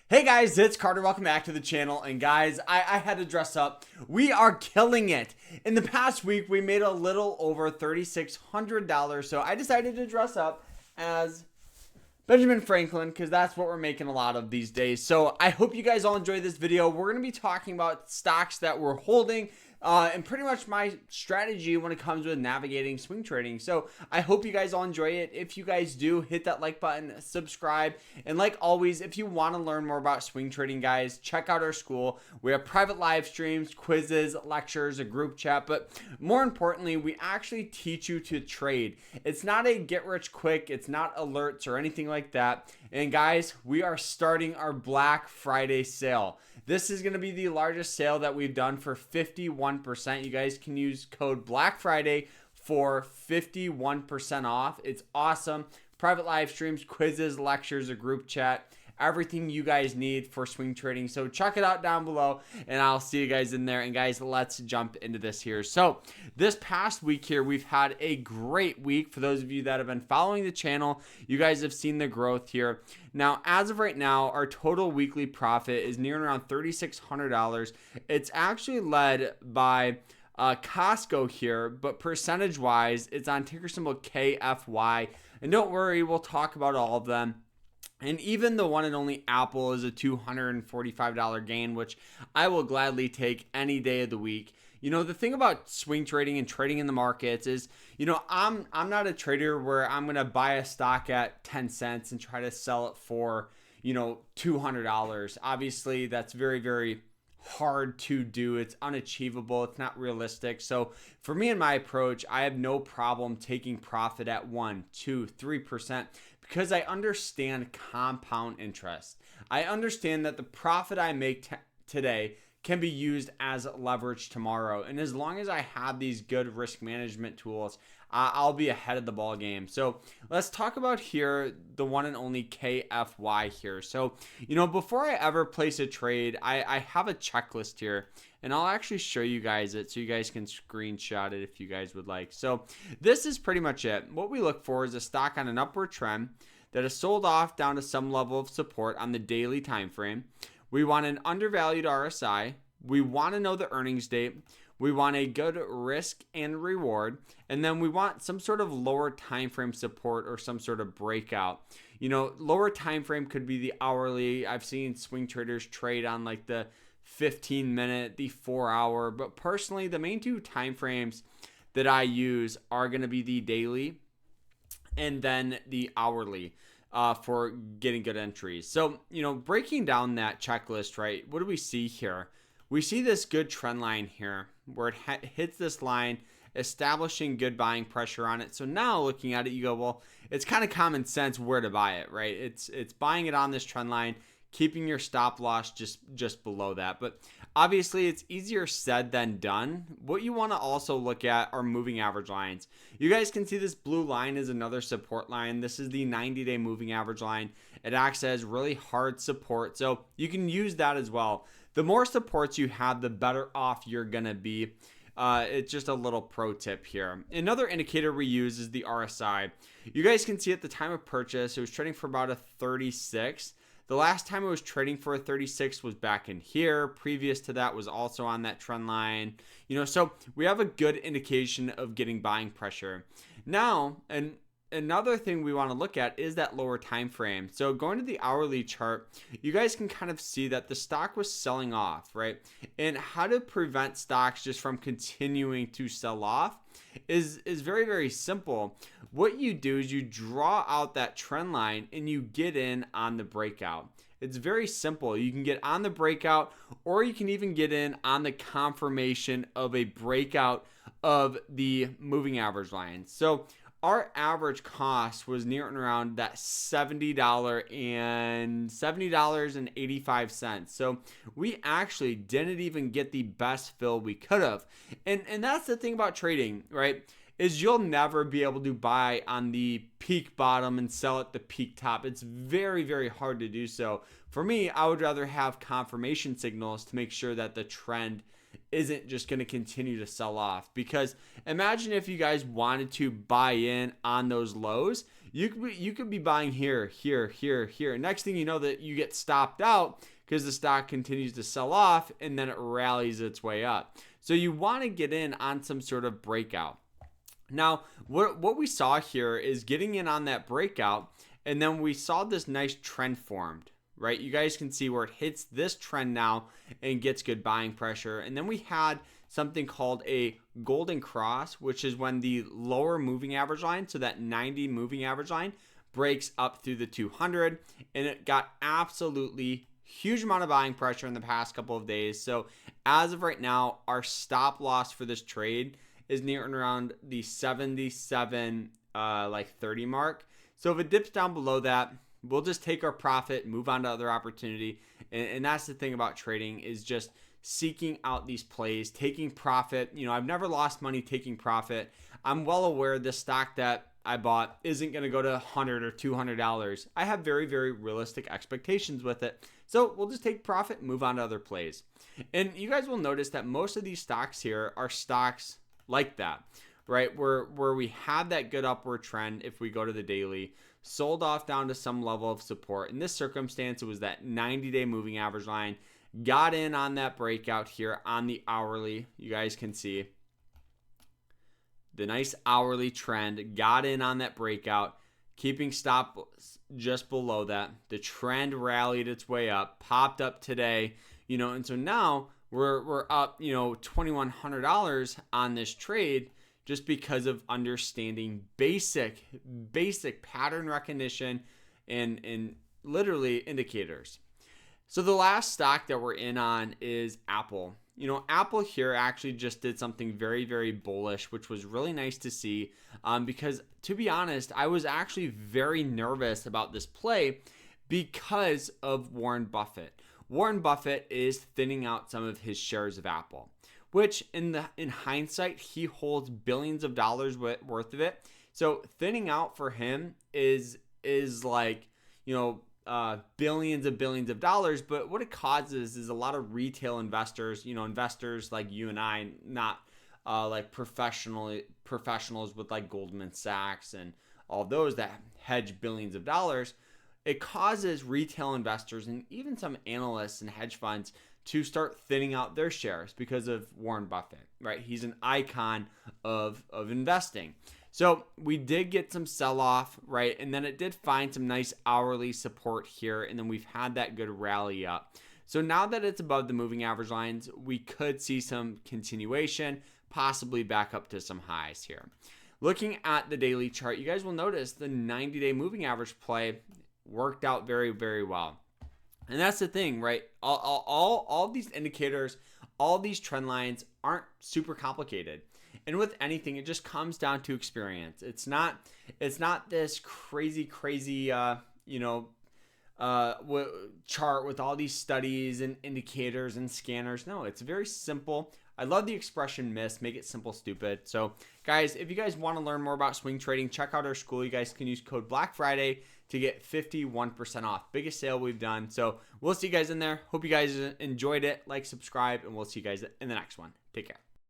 Hey guys, it's Carter. Welcome back to the channel. And guys, I had to dress up. We are killing it. In the past week, we made a little over $3,600. So I decided to dress up as Benjamin Franklin because that's what we're making a lot of these days. So I hope you guys all enjoy this video. We're going to be talking about stocks that we're holding and pretty much my strategy when it comes with navigating swing trading. So I hope you guys all enjoy it. If you guys do, hit that like button, subscribe, and like always, if you want to learn more about swing trading, guys, check out our school. We have private live streams, quizzes, lectures, a group chat, but more importantly, we actually teach you to trade. It's not a get rich quick, it's not alerts or anything like that. And guys, we are starting our Black Friday sale. This is going to be the largest sale that we've done for 51%. You guys can use code Black Friday for 51% off. It's awesome. Private live streams, quizzes, lectures, a group chat, everything you guys need for swing trading. So check it out down below and I'll see you guys in there. And guys, let's jump into this here. So this past week here, we've had a great week. For those of you that have been following the channel, you guys have seen the growth here. Now, as of right now, our total weekly profit is near around $3,600. It's actually led by Costco here, but percentage wise, it's on ticker symbol KFY. And don't worry, we'll talk about all of them. And even the one and only Apple is a $245 gain, which I will gladly take any day of the week. You know, the thing about swing trading and trading in the markets is, you know, I'm not a trader where I'm going to buy a stock at 10 cents and try to sell it for, you know, $200. Obviously, that's very, very hard to do. It's unachievable. It's not realistic. So for me and my approach, I have no problem taking profit at 1, 2, 3%. Because I understand compound interest. I understand that the profit I make today can be used as leverage tomorrow. And as long as I have these good risk management tools, I'll be ahead of the ball game. So let's talk about here the one and only KFY here. So, you know, before I ever place a trade, I have a checklist here. And I'll actually show you guys it so you guys can screenshot it if you guys would like. So this is pretty much it. What we look for is a stock on an upward trend that has sold off down to some level of support on the daily time frame. We want an undervalued RSI. We want to know the earnings date. We want a good risk and reward. And then we want some sort of lower time frame support or some sort of breakout. You know, lower time frame could be the hourly. I've seen swing traders trade on like the 15-minute, the 4-hour, but personally the main two time frames that I use are going to be the daily and then the hourly for getting good entries. So, you know, breaking down that checklist, right, what do we see here? We see this good trend line here where it hits this line, establishing good buying pressure on it. So now looking at it, you go, well, it's kind of common sense where to buy it, right? It's buying it on this trend line, keeping your stop loss just below that. But obviously it's easier said than done. What you want to also look at are moving average lines. You guys can see this blue line is another support line. This is the 90-day moving average line. It acts as really hard support. So you can use that as well. The more supports you have, the better off you're going to be. It's just a little pro tip here. Another indicator we use is the RSI. You guys can see at the time of purchase, it was trading for about a 36. The last time it was trading for a 36 was back in here. Previous to that was also on that trend line. You know, so we have a good indication of getting buying pressure. Now, and another thing we want to look at is that lower time frame. So going to the hourly chart, you guys can kind of see that the stock was selling off, right? And how to prevent stocks just from continuing to sell off is very, very simple. What you do is you draw out that trend line and you get in on the breakout. It's very simple. You can get on the breakout or you can even get in on the confirmation of a breakout of the moving average line. So our average cost was near and around that $70.85. So we actually didn't even get the best fill we could have. And that's the thing about trading, right? Is you'll never be able to buy on the peak bottom and sell at the peak top. It's very, very hard to do so. For me, I would rather have confirmation signals to make sure that the trend isn't just going to continue to sell off. Because imagine if you guys wanted to buy in on those lows, you could be buying here, here, here, here. Next thing you know, that you get stopped out because the stock continues to sell off and then it rallies its way up. So you want to get in on some sort of breakout. Now, what we saw here is getting in on that breakout, and then we saw this nice trend formed, right? You guys can see where it hits this trend now and gets good buying pressure. And then we had something called a golden cross, which is when the lower moving average line, so that 90 moving average line, breaks up through the 200, and it got absolutely huge amount of buying pressure in the past couple of days. So as of right now, our stop loss for this trade is nearing around the 77 30 mark. So if it dips down below that, we'll just take our profit, move on to other opportunity. And that's the thing about trading, is just seeking out these plays, taking profit. I've never lost money taking profit. I'm well aware this stock that I bought isn't going to go to $100 or $200. I have very, very realistic expectations with it. So we'll just take profit and move on to other plays. And you guys will notice that most of these stocks here are stocks like that, right? Where we had that good upward trend. If we go to the daily, sold off down to some level of support. In this circumstance, it was that 90-day moving average line. Got in on that breakout here on the hourly. You guys can see the nice hourly trend. Got in on that breakout, keeping stop just below that. The trend rallied its way up, popped up today, and so now we're up, $2,100 on this trade, just because of understanding basic pattern recognition and literally indicators. So the last stock that we're in on is Apple. Apple here actually just did something very, very bullish, which was really nice to see, because to be honest, I was actually very nervous about this play because of Warren Buffett. Warren Buffett is thinning out some of his shares of Apple, which in hindsight, he holds billions of dollars worth of it. So thinning out for him is like, billions of dollars. But what it causes is a lot of retail investors, investors like you and I, not like professionals with like Goldman Sachs and all those that hedge billions of dollars. It causes retail investors and even some analysts and hedge funds to start thinning out their shares because of Warren Buffett, right? He's an icon of investing. So we did get some sell-off, right? And then it did find some nice hourly support here, and then we've had that good rally up. So now that it's above the moving average lines, we could see some continuation, possibly back up to some highs here. Looking at the daily chart, you guys will notice the 90-day moving average play worked out very, very well. And that's the thing, right? All these indicators, all these trend lines aren't super complicated. And with anything, it just comes down to experience. It's not this crazy chart with all these studies and indicators and scanners. No, it's very simple. I love the expression miss, make it simple, stupid. So guys, if you guys want to learn more about swing trading, check out our school. You guys can use code Black Friday to get 51% off. Biggest sale we've done. So we'll see you guys in there. Hope you guys enjoyed it. Like, subscribe, and we'll see you guys in the next one. Take care.